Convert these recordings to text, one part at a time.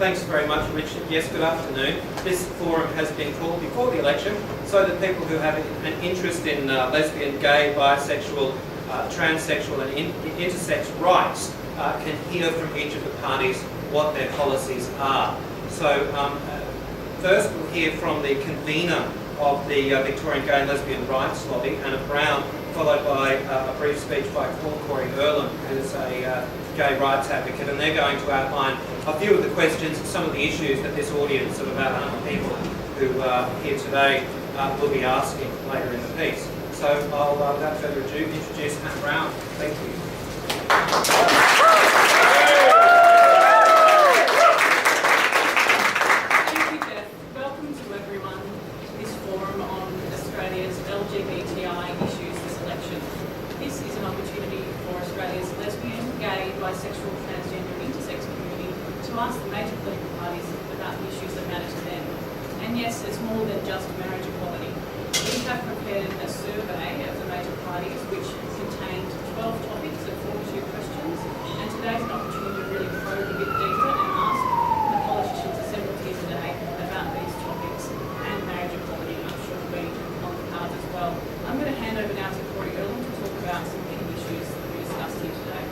Thanks very much, Richard. Yes, good afternoon. This forum has been called before the election so that people who have an interest in lesbian, gay, bisexual, transsexual and intersex rights can hear from each of the parties what their policies are. So first we'll hear from the convener of the Victorian Gay and Lesbian Rights Lobby, Anna Brown, followed by a brief speech by Corey Earlham, who's a gay rights advocate, and they're going to outline a few of the questions and some of the issues that this audience of about 100 people who are here today will be asking later in the piece. So I'll, without further ado, introduce Anna Brown. Thank you. Thank you, Jeff. Welcome to everyone to this forum on Australia's LGBTI issues this election. This is an opportunity for Australia's lesbian, gay, bisexual, transgender, intersex community to ask the major political parties about the issues that matter to them. And yes, it's more than just marriage equality. We have prepared a survey of the major parties which contained 12 topics and 42 questions, and today's an opportunity to really probe a bit deeper and ask the politicians assembled here today about these topics and marriage equality, and I'm sure will be on the cards as well. I'm going to hand over now to Corey Earlham to talk about some key issues that we discussed here today.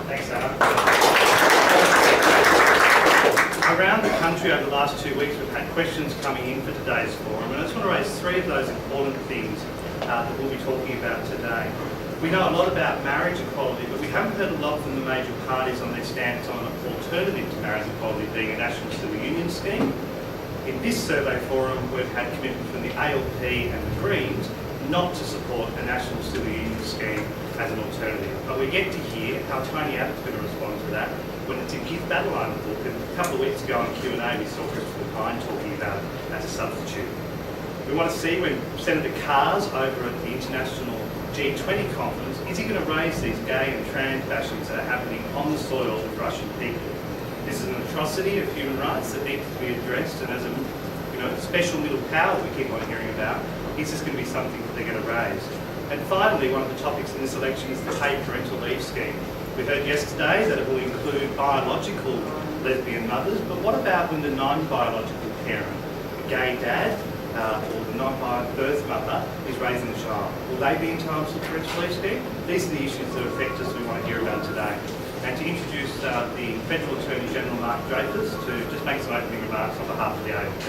Thanks, Anna. Around the country over the last 2 weeks, we've had questions coming in for today's forum, and I just want to raise three of those important things that we'll be talking about today. We know a lot about marriage equality, but we haven't heard a lot from the major parties on their stance on an alternative to marriage equality being a national civil union scheme. In this survey forum, we've had commitment from the ALP and the Greens not to support a national civil union scheme as an alternative. But we're yet to hear how Tony Abbott's going to respond to that when it's in his battle line of the book. And a couple of weeks ago on Q&A, we saw Christopher Pine talking about it as a substitute. We want to see when Senator Carr's over at the International G20 conference, is he going to raise these gay and trans bashings that are happening on the soil of Russian people? This is an atrocity of human rights that needs to be addressed, and as a special middle power we keep on hearing about, is this going to be something that they're going to raise? And finally, one of the topics in this election is the paid parental leave scheme. We heard yesterday that it will include biological lesbian mothers, but what about when the non-biological parent, a gay dad, or the non-biological birth mother is raising the child? Will they be entitled to the parental leave scheme? These are the issues that affect us we want to hear about today. And to introduce the Federal Attorney General Mark Dreyfus to just make some opening remarks on behalf of the ALP.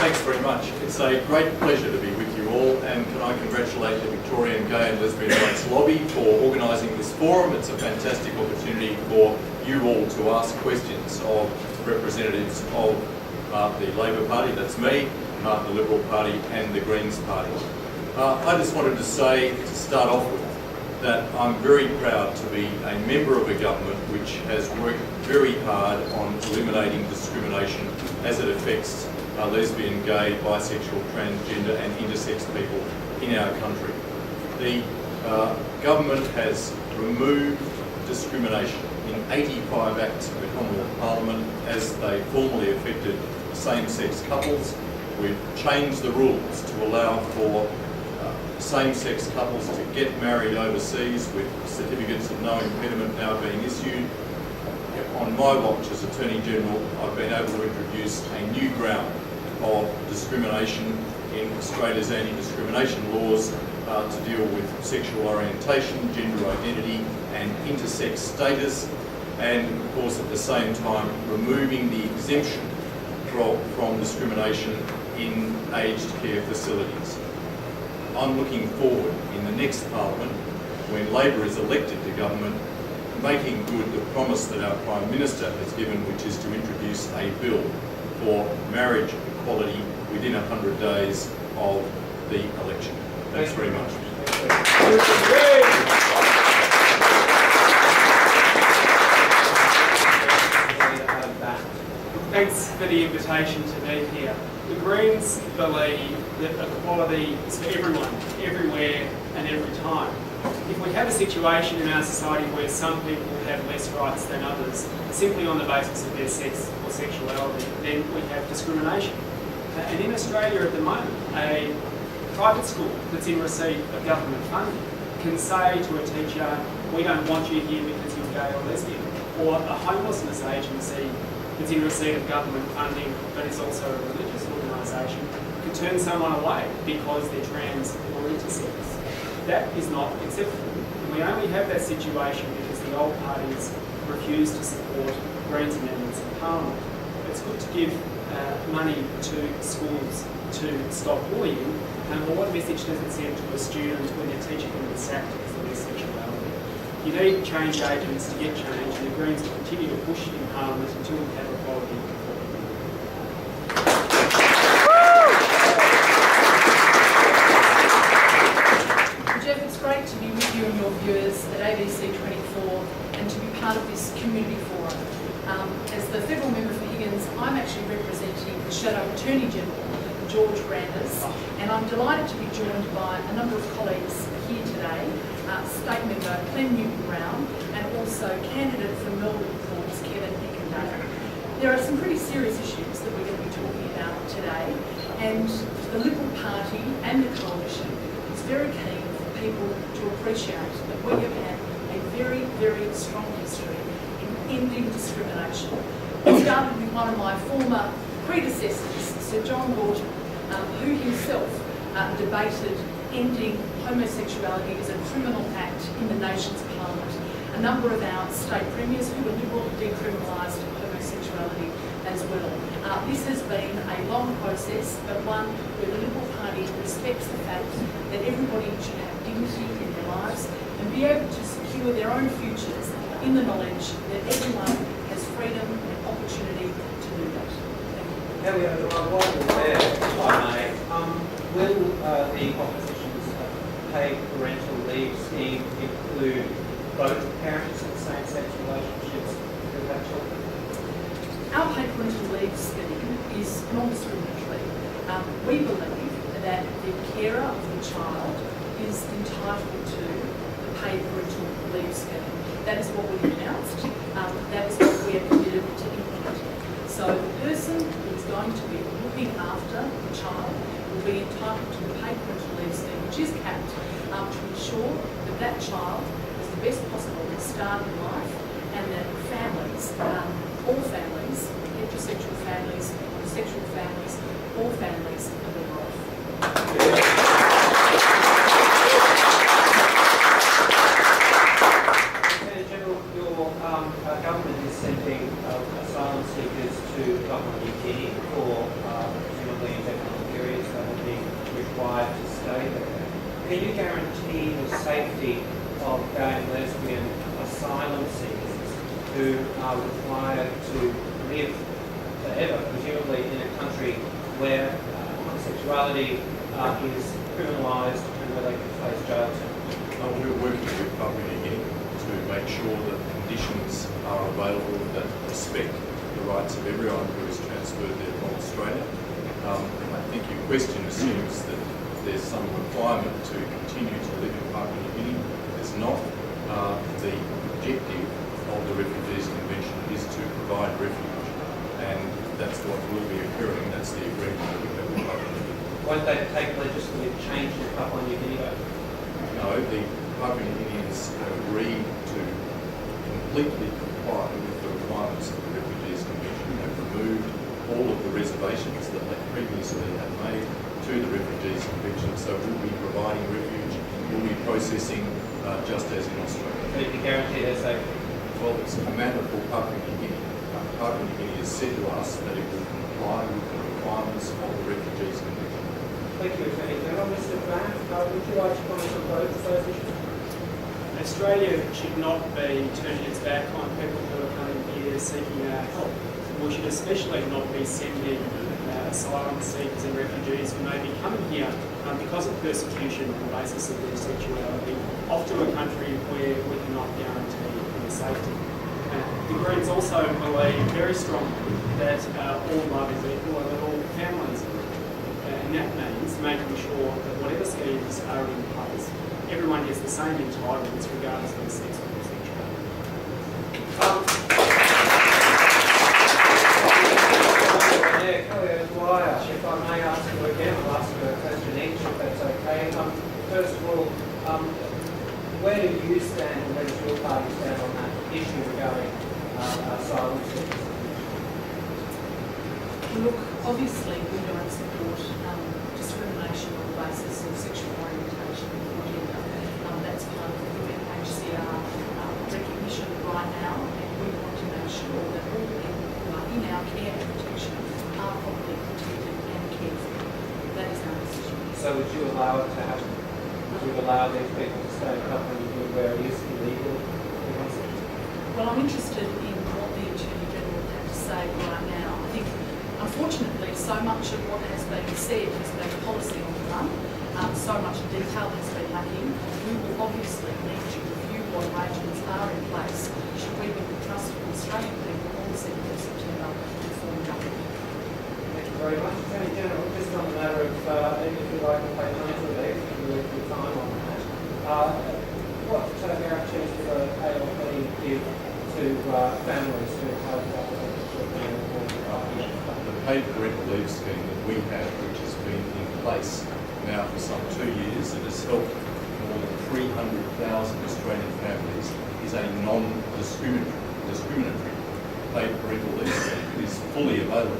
Thanks very much. It's a great pleasure to be with you all, and can I congratulate the Victorian Gay and Lesbian Rights Lobby for organising this forum. It's a fantastic opportunity for you all to ask questions of representatives of the Labor Party, that's me, the Liberal Party and the Greens Party. I just wanted to say, to start off with, that I'm very proud to be a member of a government which has worked very hard on eliminating discrimination as it affects lesbian, gay, bisexual, transgender and intersex people in our country. The government has removed discrimination in 85 acts of the Commonwealth Parliament as they formally affected same-sex couples. We've changed the rules to allow for same-sex couples to get married overseas with certificates of no impediment now being issued. On my watch as Attorney General, I've been able to introduce a new ground of discrimination in Australia's anti-discrimination laws to deal with sexual orientation, gender identity and intersex status, and of course at the same time removing the exemption from discrimination in aged care facilities. I'm looking forward in the next Parliament, when Labor is elected to government, making good the promise that our Prime Minister has given, which is to introduce a bill for marriage equality within 100 days of the election. Thanks very much. Thanks for the invitation to be here. The Greens believe that equality is for everyone, everywhere and every time. If we have a situation in our society where some people have less rights than others, simply on the basis of their sex or sexuality, then we have discrimination. And in Australia at the moment, a private school that's in receipt of government funding can say to a teacher, we don't want you here because you're gay or lesbian. Or a homelessness agency that's in receipt of government funding but is also a religious organisation can turn someone away because they're trans or intersex. That is not acceptable. And we only have that situation because the old parties refuse to support Greens amendments in Parliament. It's good to give money to schools to stop bullying, but what message does it send to a student when their teacher can be sacked for their sexuality? You need change agents to get change, and the Greens will continue to push in Parliament until we have equality before we do. Jeff, it's great to be with you and your viewers at ABC 24 and to be part of this community forum. As the federal member for Higgins, I'm actually representing the Shadow Attorney General, George Brandis, and I'm delighted to be joined by a number of colleagues here today, State Member Clem Newton-Brown and also candidate for Melbourne Ports, Kevin Eckendale. There are some pretty serious issues that we're going to be talking about today, and the Liberal Party and the Coalition is very keen for people to appreciate that we have had a very, very strong history in ending discrimination. It started with one of my former predecessors, Sir John Gorton, who himself debated ending homosexuality as a criminal act in the nation's parliament. A number of our state premiers who were Liberal decriminalised homosexuality as well. This has been a long process, but one where the Liberal Party respects the fact that everybody should have dignity in their lives and be able to secure their own futures in the knowledge that everyone has freedom and opportunity to do that. Elliot, while you're there, if I may, will the opposition's paid parental leave scheme include both parents in same-sex relationships who have children? Our paid parental leave scheme is non-discriminatory. We believe that the carer of the child is entitled to the paid parental leave scheme. That is what we announced. That is what we are committed to implementing. So the person who is going to be looking after the child will be entitled to the paid parental leave scheme, which is capped, to ensure that that child has the best possible start in life, and that families, all families, heterosexual families, homosexual families, all families are better off. Government is sending asylum seekers to Papua New Guinea for presumably indefinite periods that will be required to stay there. Can you guarantee the safety of gay and lesbian asylum seekers who are required to live forever, presumably in a country where homosexuality is criminalised and where they can face jail terms? We're working with Papua New Guinea to make sure that conditions are available that respect the rights of everyone who is transferred there from Australia. I think your question assumes that there's some requirement to continue to live in Papua New Guinea. There's not. The objective of the Refugees Convention is to provide refuge, and that's what will be occurring. That's the agreement that we have with Papua New Guinea. Won't they take legislative change to Papua New Guinea? No, the Papua New Guineans have agreed to completely comply with the requirements of the Refugees Convention. They have removed all of the reservations that they previously had made to the Refugees Convention, so we'll be providing refuge, we'll be processing just as in Australia. So you can guarantee their safety? Well, it's a matter for Papua New Guinea. Papua New Guinea has said to us that it will comply with the requirements of the Refugees Convention. Thank you, Attorney General. Mr. Grant, would you like to comment on both of those issues? Australia should not be turning its back on people who are coming here seeking our help. We should especially not be sending asylum seekers and refugees who may be coming here because of persecution on the basis of their sexuality, off to a country where we cannot guarantee their safety. The Greens also believe very strongly that all love is equal and that all families are equal. And that means making sure that whatever schemes are in place, everyone gets the same entitlements regardless of their sex or sexuality. If I may ask you again, I'll ask you a question each, if that's okay. First of all, where do you stand, and where does your party stand on that issue regarding asylum seekers? Look, obviously we don't support discrimination on the basis of sexual orientation or gender. That's part of the UNHCR recognition right now, and we want to make sure that all people who are in our care and protection are properly protected and cared for. That is our decision. So would you allow it to happen? Would you allow these people to stay in a country where it is illegal? Well, I'm interested in what the Attorney General would have to say right now. I think, unfortunately, so much of what has been said has been policy on the run. So much detail has been lacking. We will obviously need to review what arrangements are in place should we be the trusted Australian people on the 7th of September to form government. Thank you very much, Attorney General. Just on the matter of, if you like to play parental leave, if you have your time on that, what guarantees does ALP give to families who have children? The paid parental leave scheme that we have, which has been in place now for some 2 years, it has helped more than 300,000 Australian families, is a non-discriminatory paid parental leave scheme. It is fully available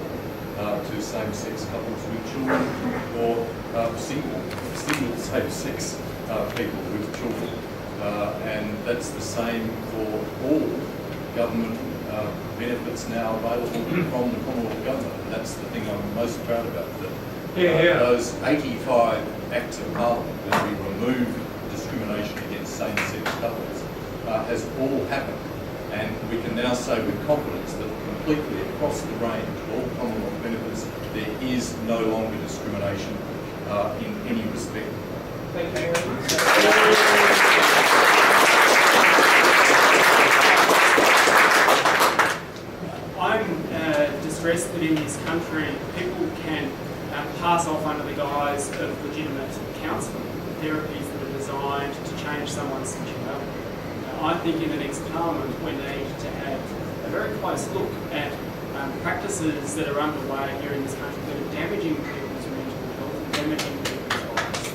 to same-sex couples with children or single same-sex people with children. And that's the same for all government benefits now available from the Commonwealth Government. And that's the thing I'm most proud about. That those 85 acts of Parliament where we remove discrimination against same-sex couples has all happened. And we can now say with confidence that completely across the range, all Commonwealth benefits, there is no longer discrimination in any respect. Thank you very much. I'm distressed that in this country people can pass off under the guise of legitimate counselling therapies that are designed to change someone's sexuality. I think in the next Parliament we need to have a very close look at practices that are underway here in this country that are damaging people's mental health and damaging people's lives.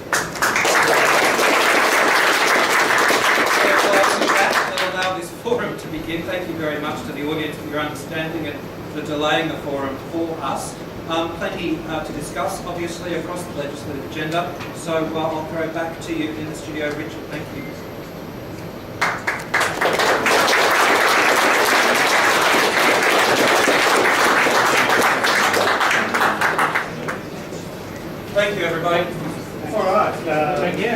We'll allow this forum to begin. Thank you very much to the audience for your understanding and for delaying the forum for us. Plenty to discuss, obviously, across the legislative agenda. So I'll throw it back to you in the studio, Richard. Thank you. Thank you, everybody. All right, thank you.